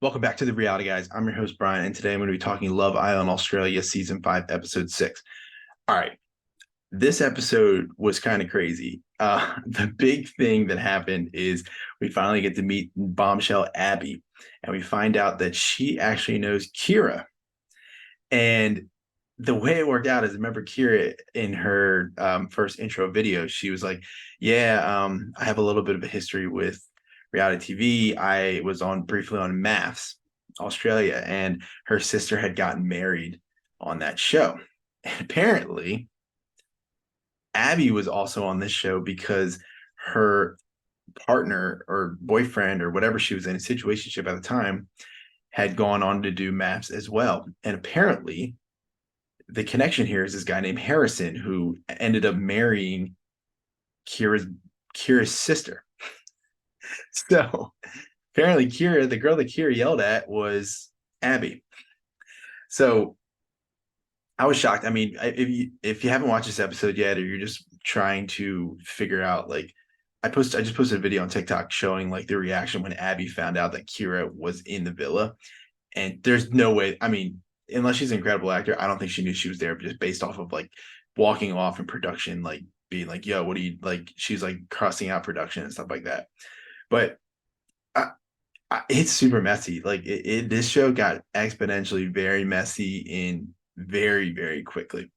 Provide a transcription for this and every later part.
Welcome back to the Reality Guys. I'm your host, Brian, and today I'm going to be talking Love Island Australia Season 5, Episode 6. All right, this episode was kind of crazy. The big thing that happened is we finally get to meet Bombshell Abby, and we find out that she actually knows Kira. And the way it worked out is, remember Kira in her first intro video, she was like, "Yeah, I have a little bit of a history with reality TV. I was on briefly on Maths Australia, and her sister had gotten married on that show. And apparently, Abby was also on this show because her partner or boyfriend or whatever she was in a situationship at the time had gone on to do Maths as well. And apparently, the connection here is this guy named Harrison who ended up marrying Kira's Kira's sister. So apparently Kira, the girl that Kira yelled at was Abby. So I was shocked. I mean, if you haven't watched this episode yet, or you're just trying to figure out, like, I just posted a video on TikTok showing like the reaction when Abby found out that Kira was in the villa, and there's no way. I mean, unless she's an incredible actor, I don't think she knew she was there just based off of like walking off in production, like being like, "Yo, what do you like?" She's like crossing out production and stuff like that. But it's super messy. Like this show got exponentially very messy in very, very quickly.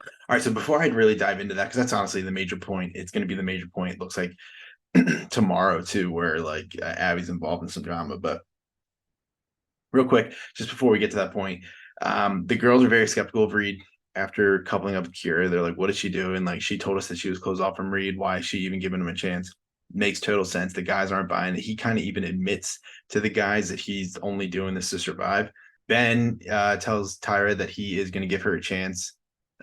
All right, so before I really dive into that, because that's honestly the major point, it's going to be the major point. It looks like tomorrow too, where like Abby's involved in some drama. But real quick, just before we get to that point, the girls are very skeptical of Reid after coupling up with Kira. They're like, "What did she do?" And like, she told us that she was closed off from Reid. Why is she even giving him a chance? Makes total sense. The guys aren't buying it. He kind of even admits to the guys that he's only doing this to survive. Ben tells Tyra that he is going to give her a chance.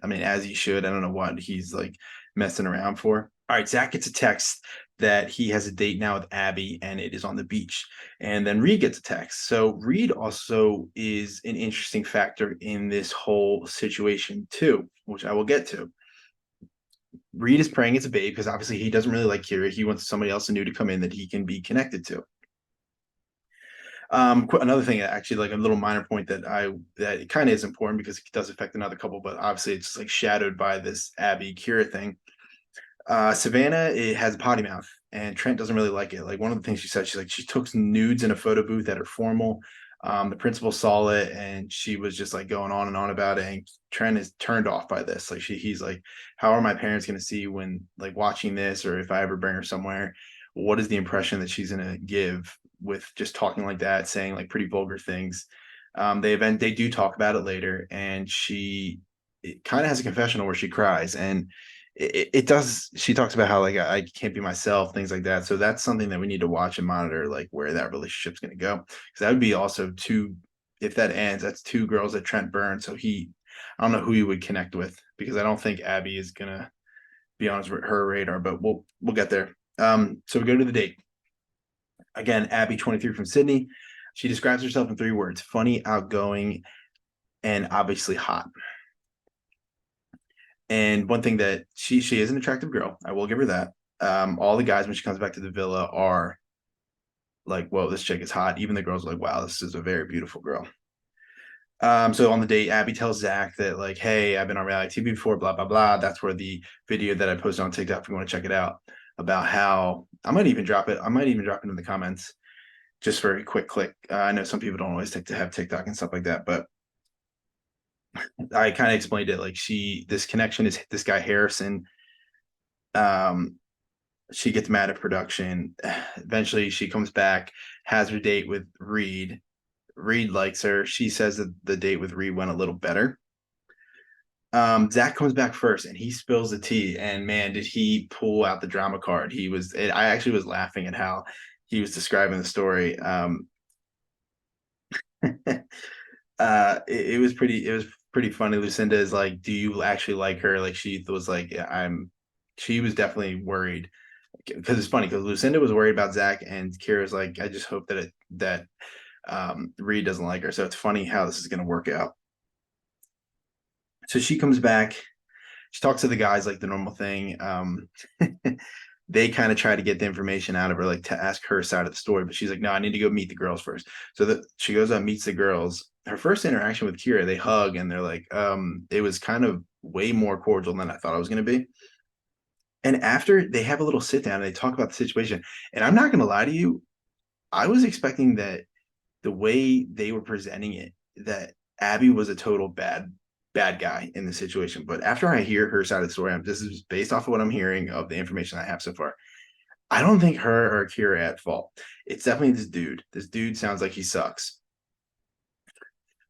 I mean, as he should. I don't know what he's like messing around for. All right, Zach gets a text that he has a date now with Abby and it is on the beach. And then Reid gets a text. So Reid also is an interesting factor in this whole situation, too, which I will get to. Reid is praying it's a babe because obviously he doesn't really like Kira. He wants somebody else new to come in that he can be connected to. Another thing, actually, like a little minor point that kind of is important because it does affect another couple, but obviously it's like shadowed by this Abby Kira thing. Savannah, it has a potty mouth, and Trent doesn't really like it. Like one of the things she said, she's like she took some nudes in a photo booth at her formal. The principal saw it, and she was just like going on and on about it. And Trent is turned off by this. Like he's like, how are my parents going to see when like watching this, or if I ever bring her somewhere? What is the impression that she's going to give with just talking like that, saying like pretty vulgar things? They do talk about it later, and she kind of has a confessional where she cries, and it does. She talks about how like I can't be myself, things like that. So that's something that we need to watch and monitor, like where that relationship's going to go, because that would be also two. If that ends, that's two girls that Trent burned. So I don't know who he would connect with, because I don't think Abby is gonna be on her radar, but we'll get there. So we go to the date again. Abby, 23, from Sydney. She describes herself in 3 words: funny, outgoing, and obviously hot. And one thing that she is an attractive girl, I will give her that. All the guys when she comes back to the villa are like, "Whoa, this chick is hot." Even the girls are like, "Wow, this is a very beautiful girl." So on the date, Abby tells Zach that like, "Hey, I've been on reality TV before, blah blah blah." That's where the video that I posted on TikTok, if you want to check it out, about how I might even drop it. I might even drop it in the comments just for a quick click. I know some people don't always take to have TikTok and stuff like that, but I kind of explained it like this connection is this guy Harrison. Um, she gets mad at production. Eventually, she comes back, has her date with Reid. Reid likes her. She says that the date with Reid went a little better. Zach comes back first and he spills the tea. And man, did he pull out the drama card. I actually was laughing at how he was describing the story. It was pretty funny. Lucinda is like, "Do you actually like her?" Like she was like, "Yeah, she was definitely worried, because it's funny because Lucinda was worried about Zach, and Kira's like, "I just hope that Reid doesn't like her." So it's funny how this is going to work out. So she comes back. She talks to the guys like the normal thing. they kind of try to get the information out of her, like to ask her side of the story. But she's like, no, I need to go meet the girls first. So that she goes out, meets the girls. Her first interaction with Kira, they hug and they're like, it was kind of way more cordial than I thought it was going to be. And after they have a little sit down and they talk about the situation, and I'm not going to lie to you, I was expecting that the way they were presenting it, that Abby was a total bad guy in the situation. But after I hear her side of the story, this is based off of what I'm hearing of the information I have so far. I don't think her or Kira are at fault. It's definitely this dude. This dude sounds like he sucks.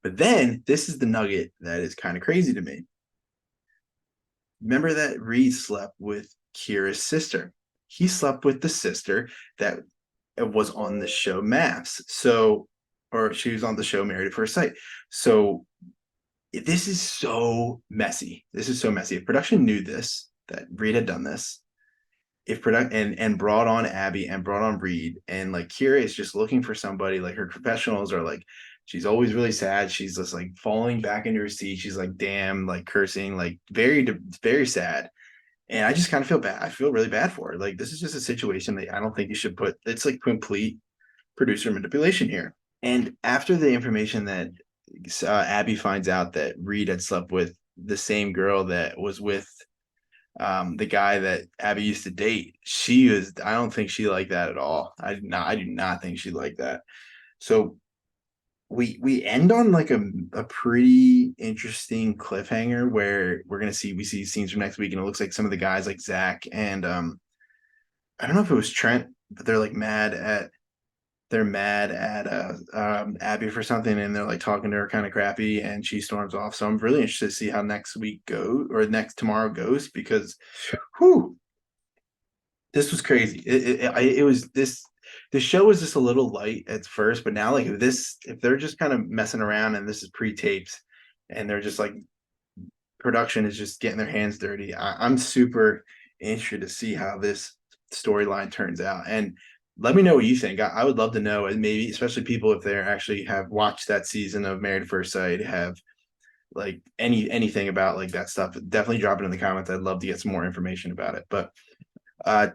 But then this is the nugget that is kind of crazy to me. Remember that Reid slept with Kira's sister. He slept with the sister that was on the show Maps. So, or she was on the show Married at First Sight. So this is so messy. This is so messy. If production knew this, that Reid had done this, if product and brought on Abby and brought on Reid, and like Kira is just looking for somebody, like her professionals are like, she's always really sad. She's just like falling back into her seat. She's like, damn, like cursing, like very sad. And I just kind of feel bad. I feel really bad for her. Like this is just a situation that I don't think you should put. It's like complete producer manipulation here. And after the information that Abby finds out that Reid had slept with the same girl that was with the guy that Abby used to date, I don't think she liked that at all. I do not think she liked that. So we end on like a pretty interesting cliffhanger where we see scenes from next week, and it looks like some of the guys like Zach and I don't know if it was Trent, but they're mad at Abby for something, and they're like talking to her kind of crappy, and she storms off. So I'm really interested to see how next week goes, or next tomorrow goes, because whew, this was crazy. It was this. The show was just a little light at first, but now like if they're just kind of messing around and this is pre-taped, and they're just like production is just getting their hands dirty. I'm super interested to see how this storyline turns out, and let me know what you think. I would love to know, and maybe especially people if they actually have watched that season of Married at First Sight, have like anything about like that stuff. Definitely drop it in the comments. I'd love to get some more information about it. But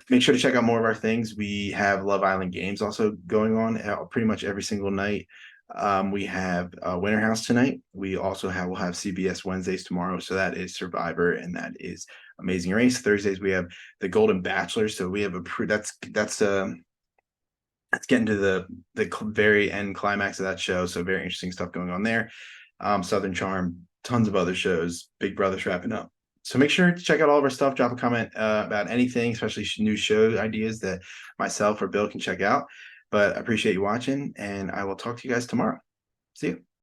make sure to check out more of our things. We have Love Island games also going on pretty much every single night. We have Winter House tonight. We'll have CBS Wednesdays tomorrow. So that is Survivor, and that is Amazing Race. Thursdays we have the Golden Bachelor. So we have that's getting to the very end climax of that show. So very interesting stuff going on there. Southern Charm, tons of other shows. Big Brother's wrapping up. So make sure to check out all of our stuff. Drop a comment about anything, especially new show ideas that myself or Bill can check out. But I appreciate you watching, and I will talk to you guys tomorrow. See you.